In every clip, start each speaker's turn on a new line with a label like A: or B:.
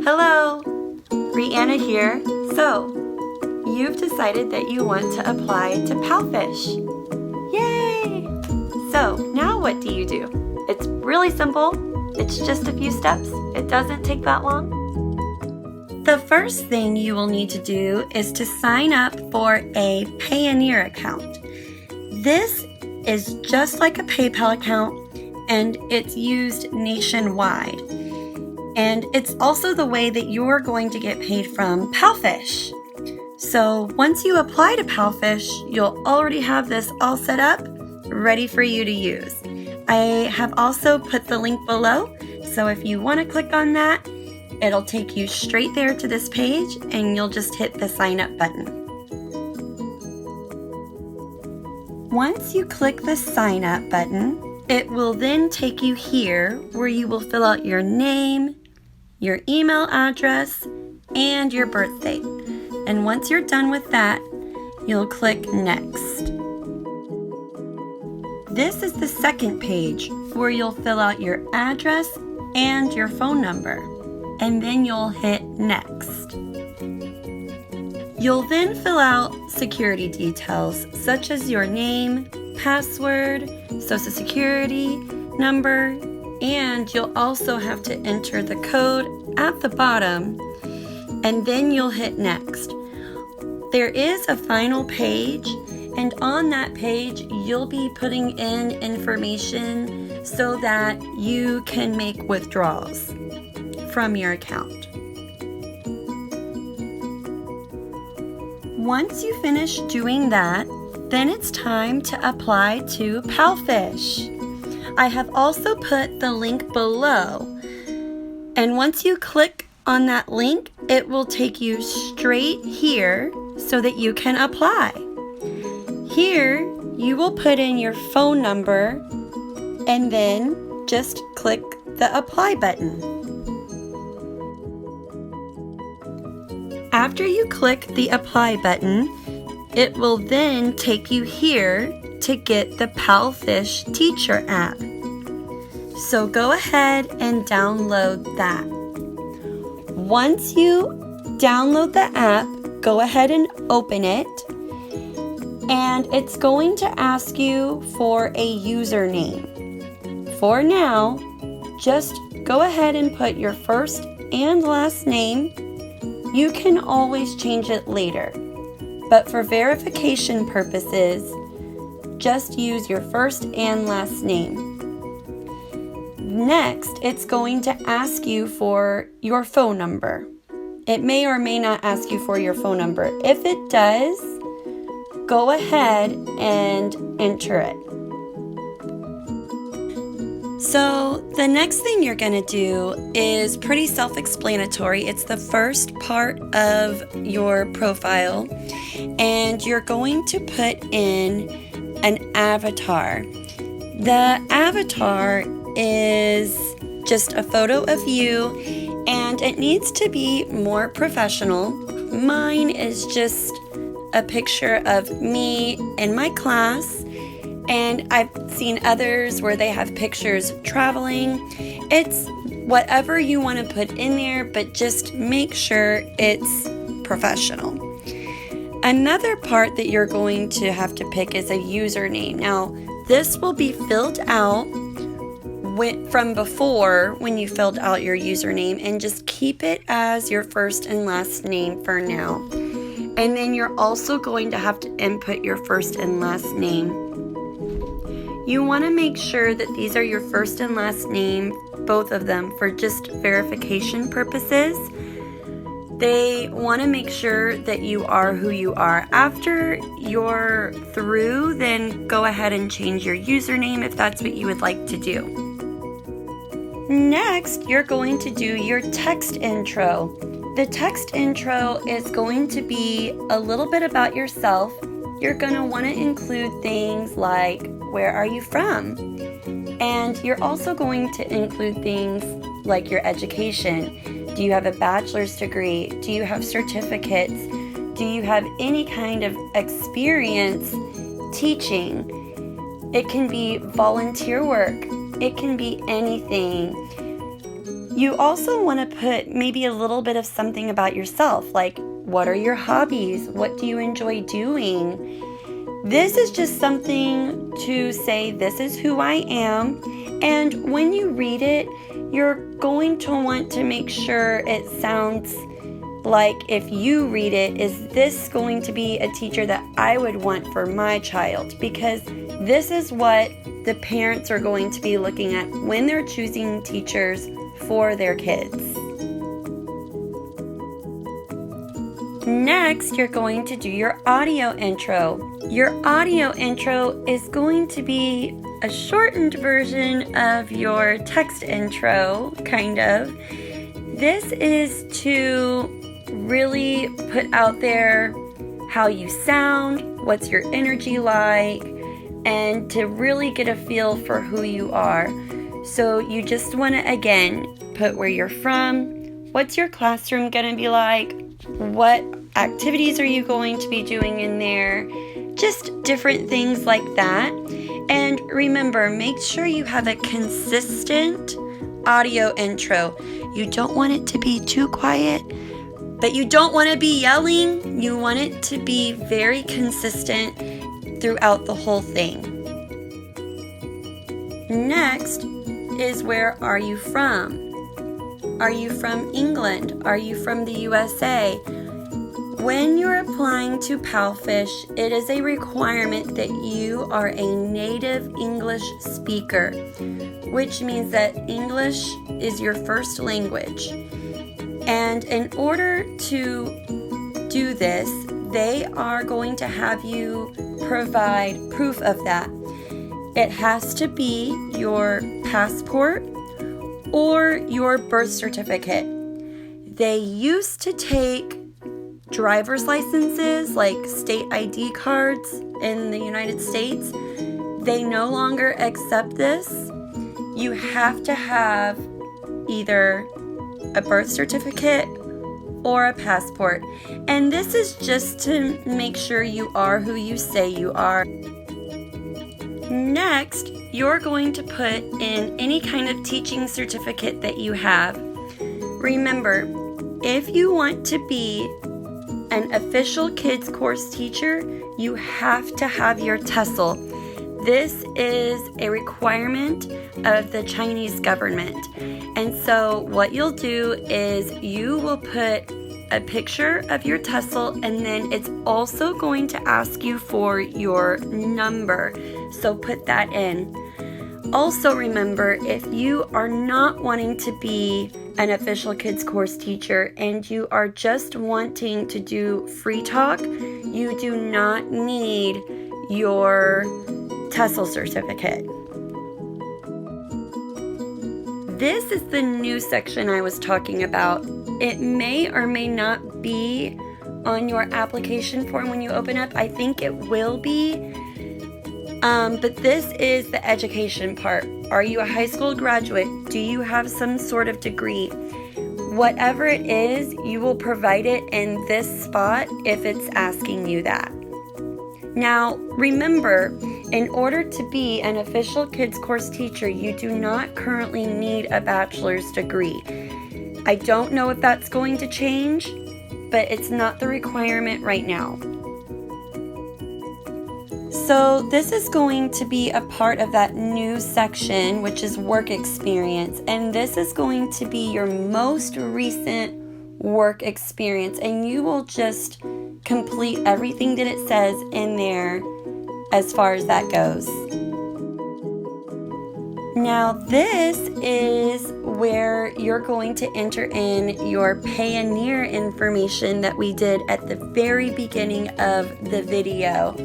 A: Hello, Brianna here. So, you've decided that you want to apply to Palfish. Yay! So, now what do? It's really simple. It's just a few steps. It doesn't take that long. The first thing you will need to do is to sign up for a Payoneer account. This is just like a PayPal account, and it's used nationwide. And it's also the way that you're going to get paid from Palfish. So once you apply to Palfish, you'll already have this all set up, ready for you to use. I have also put the link below, so if you want to click on that, it'll take you straight there to this page, and you'll just hit the sign up button. Once you click the sign up button, it will then take you here where you will fill out your name, your email address, and your birth date. And once you're done with that, you'll click Next. This is the second page where you'll fill out your address and your phone number, and then you'll hit Next. You'll then fill out security details such as your name, password, social security number, and you'll also have to enter the code at the bottom, and then you'll hit Next. There is a final page, and on that page you'll be putting in information so that you can make withdrawals from your account. Once you finish doing that, then it's time to apply to Palfish. I have also put the link below, and once you click on that link, it will take you straight here so that you can apply. Here, you will put in your phone number and then just click the apply button. After you click the apply button, it will then take you here to get the Palfish Teacher app. So go ahead and download that. Once you download the app, go ahead and open it, and it's going to ask you for a username. For now, just go ahead and put your first and last name. You can always change it later, but for verification purposes, just use your first and last name. Next, it's going to ask you for your phone number. It may or may not ask you for your phone number. If it does, go ahead and enter it. So the next thing you're going to do is pretty self-explanatory. It's the first part of your profile, and you're going to put in an avatar. The avatar is just a photo of you, and it needs to be more professional. Mine is just a picture of me in my class, and I've seen others where they have pictures traveling. It's whatever you want to put in there, but just make sure it's professional. Another part that you're going to have to pick is a username. Now, this will be filled out from before when you filled out your username, and just keep it as your first and last name for now. And then you're also going to have to input your first and last name. You want to make sure that these are your first and last name, both of them, for just verification purposes. They want to make sure that you are who you are. After you're through, then go ahead and change your username if that's what you would like to do. Next, you're going to do your text intro. The text intro is going to be a little bit about yourself. You're going to want to include things like, where are you from? And you're also going to include things like your education. Do you have a bachelor's degree? Do you have certificates? Do you have any kind of experience teaching? It can be volunteer work. It can be anything. You also want to put maybe a little bit of something about yourself, like what are your hobbies? What do you enjoy doing? This is just something to say, this is who I am. And when you read it, you're going to want to make sure it sounds like, if you read it, is this going to be a teacher that I would want for my child? Because this is what the parents are going to be looking at when they're choosing teachers for their kids. Next, you're going to do your audio intro. Your audio intro is going to be a shortened version of your text intro, kind of. This is to really put out there how you sound, what's your energy like, and to really get a feel for who you are. So you just want to, again, put where you're from, what's your classroom going to be like, what activities are you going to be doing in there, just different things like that. And remember, make sure you have a consistent audio intro. You don't want it to be too quiet, but you don't want to be yelling. You want it to be very consistent throughout the whole thing. Next is, where are you from? Are you from England? Are you from the USA? When you're applying to Palfish, it is a requirement that you are a native English speaker, which means that English is your first language. And in order to do this, they are going to have you provide proof of that. It has to be your passport or your birth certificate. They used to take driver's licenses, like state ID cards in the United States. They no longer accept this. You have to have either a birth certificate or a passport. And this is just to make sure you are who you say you are. Next, you're going to put in any kind of teaching certificate that you have. Remember, if you want to be an official kids course teacher, you have to have your TESOL. This is a requirement of the Chinese government. And so what you'll do is you will put a picture of your TESOL, and then it's also going to ask you for your number. So put that in. Also remember, if you are not wanting to be an official kids course teacher and you are just wanting to do free talk, you do not need your TESOL certificate. This is the new section I was talking about. It may or may not be on your application form when you open up. I think it will be. But this is the education part. Are you a high school graduate? Do you have some sort of degree? Whatever it is, you will provide it in this spot if it's asking you that. Now, remember, in order to be an official kids course teacher, you do not currently need a bachelor's degree. I don't know if that's going to change, but it's not the requirement right now. So this is going to be a part of that new section, which is work experience. And this is going to be your most recent work experience. And you will just complete everything that it says in there as far as that goes. Now this is where you're going to enter in your Payoneer information that we did at the very beginning of the video.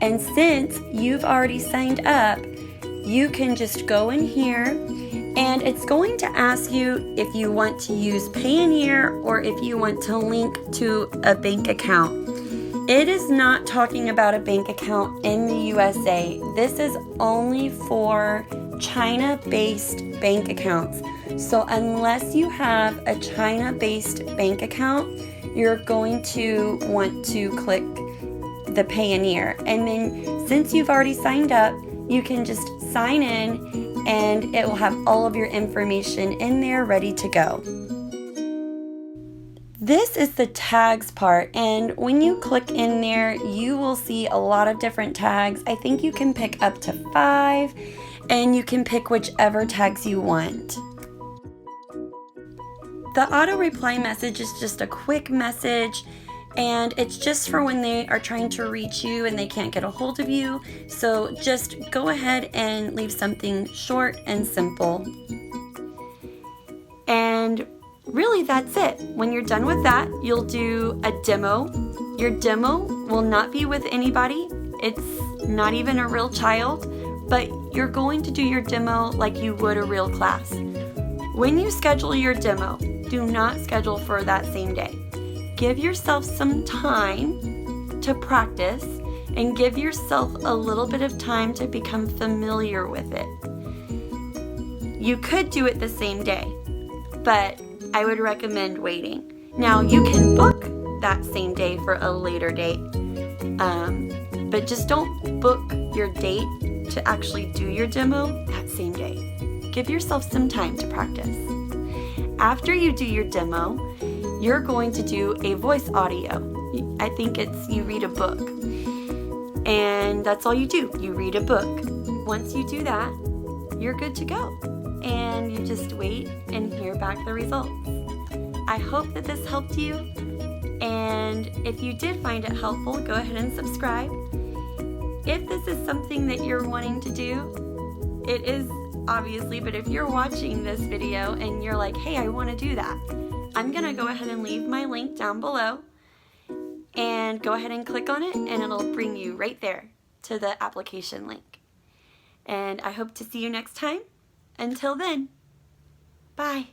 A: And since you've already signed up, you can just go in here and it's going to ask you if you want to use Payoneer or if you want to link to a bank account. It is not talking about a bank account in the USA. This is only for China-based bank accounts. So unless you have a China-based bank account, you're going to want to click the Payoneer. And then since you've already signed up, you can just sign in and it will have all of your information in there ready to go. This is the tags part, and when you click in there, you will see a lot of different tags. I think you can pick up to 5, and you can pick whichever tags you want. The auto reply message is just a quick message, and it's just for when they are trying to reach you and they can't get a hold of you. So just go ahead and leave something short and simple. And really, that's it. When you're done with that, you'll do a demo. Your demo will not be with anybody. It's not even a real child, but you're going to do your demo like you would a real class. When you schedule your demo, do not schedule for that same day. Give yourself some time to practice and give yourself a little bit of time to become familiar with it. You could do it the same day, but I would recommend waiting. Now, you can book that same day for a later date, but just don't book your date to actually do your demo that same day. Give yourself some time to practice. After you do your demo, you're going to do a voice audio. I think it's you read a book, and that's all you do. You read a book. Once you do that, you're good to go. And you just wait and hear back the results. I hope that this helped you, and if you did find it helpful, go ahead and subscribe. If this is something that you're wanting to do, it is obviously, but if you're watching this video and you're like, hey, I want to do that, I'm going to go ahead and leave my link down below, and go ahead and click on it, and it'll bring you right there to the application link. And I hope to see you next time. Until then, bye.